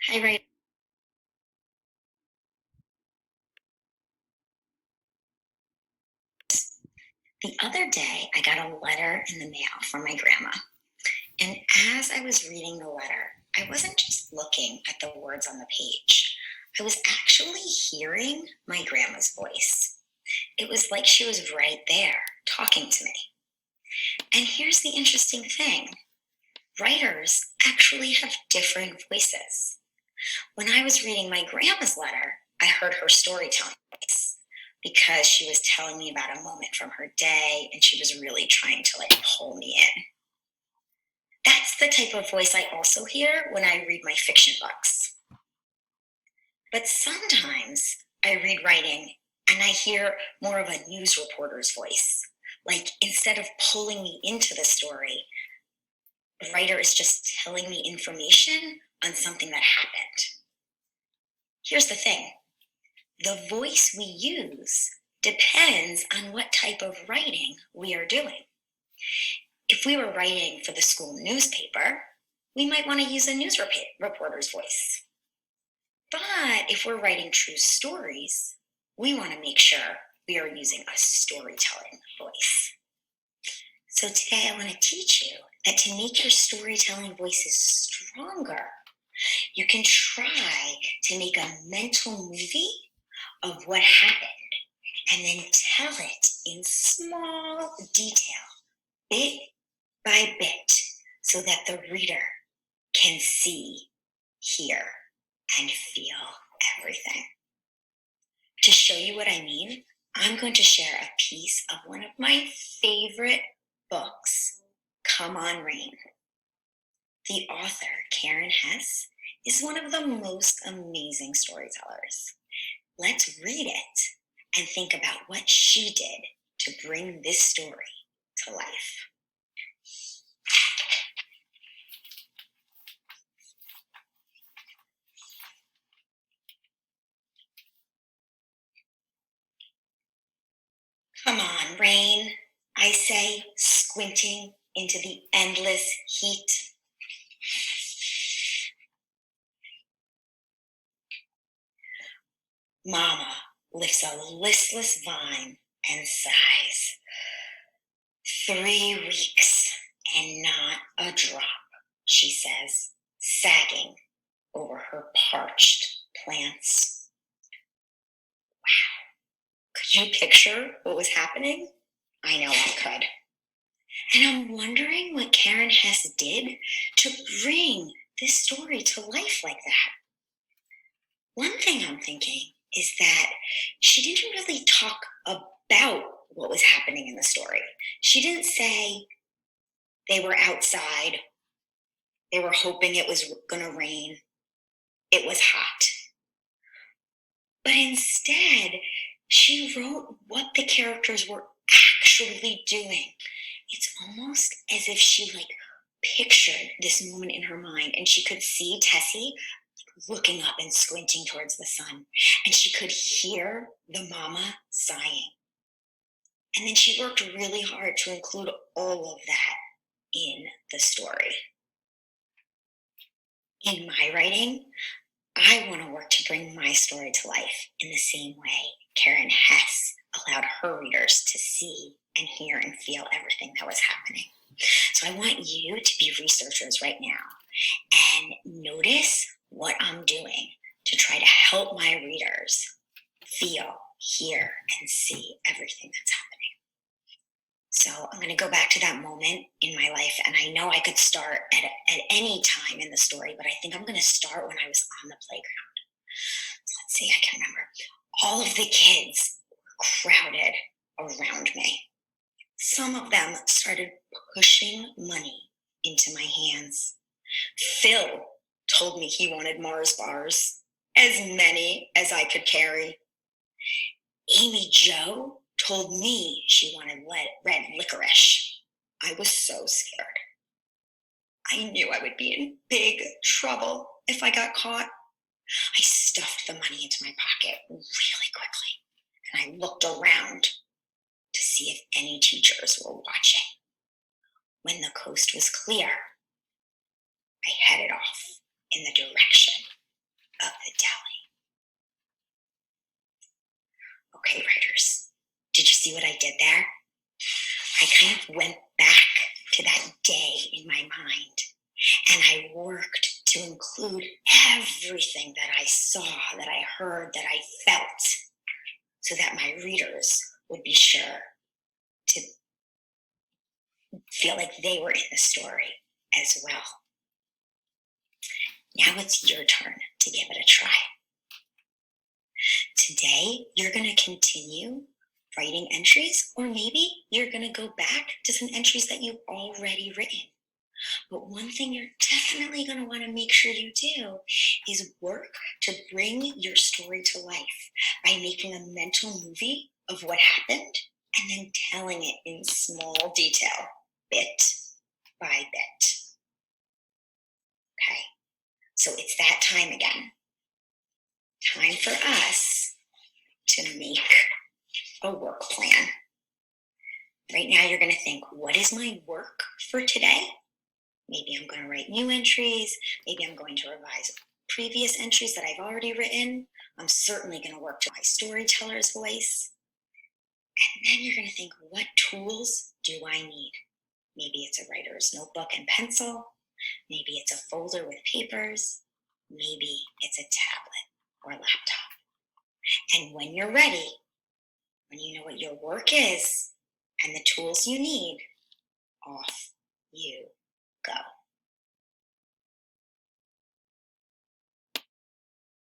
Hi, right. The other day, I got a letter in the mail from my grandma. And as I was reading the letter, I wasn't just looking at the words on the page, I was actually hearing my grandma's voice. It was like she was right there talking to me. And here's the interesting thing, writers actually have different voices. When I was reading my grandma's letter, I heard her storytelling voice because she was telling me about a moment from her day and she was really trying to pull me in. That's the type of voice I also hear when I read my fiction books. But sometimes I read writing and I hear more of a news reporter's voice. Like instead of pulling me into the story, the writer is just telling me information on something that happened. Here's the thing, the voice we use depends on what type of writing we are doing. If we were writing for the school newspaper, we might want to use a news reporter's voice. But if we're writing true stories, we want to make sure we are using a storytelling voice. So today I want to teach you that to make your storytelling voices stronger, you can try to make a mental movie of what happened and then tell it in small detail, bit by bit, so that the reader can see, hear, and feel everything. To show you what I mean, I'm going to share a piece of one of my favorite books, Come On Rain. The author, Karen Hess, is one of the most amazing storytellers. Let's read it and think about what she did to bring this story to life. Come on, Rain, I say, squinting into the endless heat. Mama lifts a listless vine and sighs. 3 weeks and not a drop, she says, sagging over her parched plants. Wow. Could you picture what was happening? I know I could. And I'm wondering what Karen Hess did to bring this story to life like that. One thing I'm thinking is that she didn't really talk about what was happening in the story. She didn't say they were outside, they were hoping it was going to rain, it was hot. But instead, she wrote what the characters were actually doing. It's almost as if she pictured this moment in her mind and she could see Tessie looking up and squinting towards the sun, and she could hear the mama sighing. And then she worked really hard to include all of that in the story. In my writing, I want to work to bring my story to life in the same way Karen Hess allowed her readers to see and hear and feel everything that was happening. So I want you to be researchers right now and notice what I'm doing to try to help my readers feel, hear, and see everything that's happening. So I'm going to go back to that moment in my life, and I know I could start at any time in the story, but I think I'm going to start when I was on the playground. So let's see, I can remember. All of the kids were crowded around me. Some of them started pushing money into my hands. Phil told me he wanted Mars bars, as many as I could carry. Amy Jo told me she wanted red licorice. I was so scared. I knew I would be in big trouble if I got caught. I stuffed the money into my pocket really quickly, and I looked around to see if any teachers were watching. When the coast was clear, I headed off in the direction See what I did there? I kind of went back to that day in my mind and I worked to include everything that I saw, that I heard, that I felt, so that my readers would be sure to feel like they were in the story as well. Now it's your turn to give it a try. Today, you're going to continue writing entries, or maybe you're going to go back to some entries that you've already written. But one thing you're definitely going to want to make sure you do is work to bring your story to life by making a mental movie of what happened and then telling it in small detail, bit by bit. Okay, so it's that time again. Time for us to make a work plan. Right now, you're going to think, what is my work for today? Maybe I'm going to write new entries. Maybe I'm going to revise previous entries that I've already written. I'm certainly going to work to my storyteller's voice. And then you're going to think, what tools do I need? Maybe it's a writer's notebook and pencil. Maybe it's a folder with papers. Maybe it's a tablet or laptop. And when you're ready, when you know what your work is and the tools you need, off you go.